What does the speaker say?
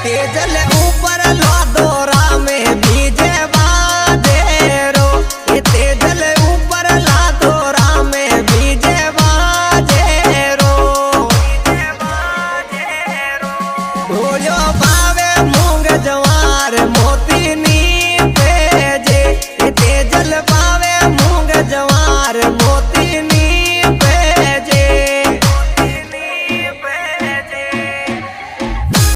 तेजल ऊपर लो दोरा में भीजे बाजेरो, ये तेजल ऊपर ला दोरा में भीजे बाजेरो। ढोलो बावे मूंग जवार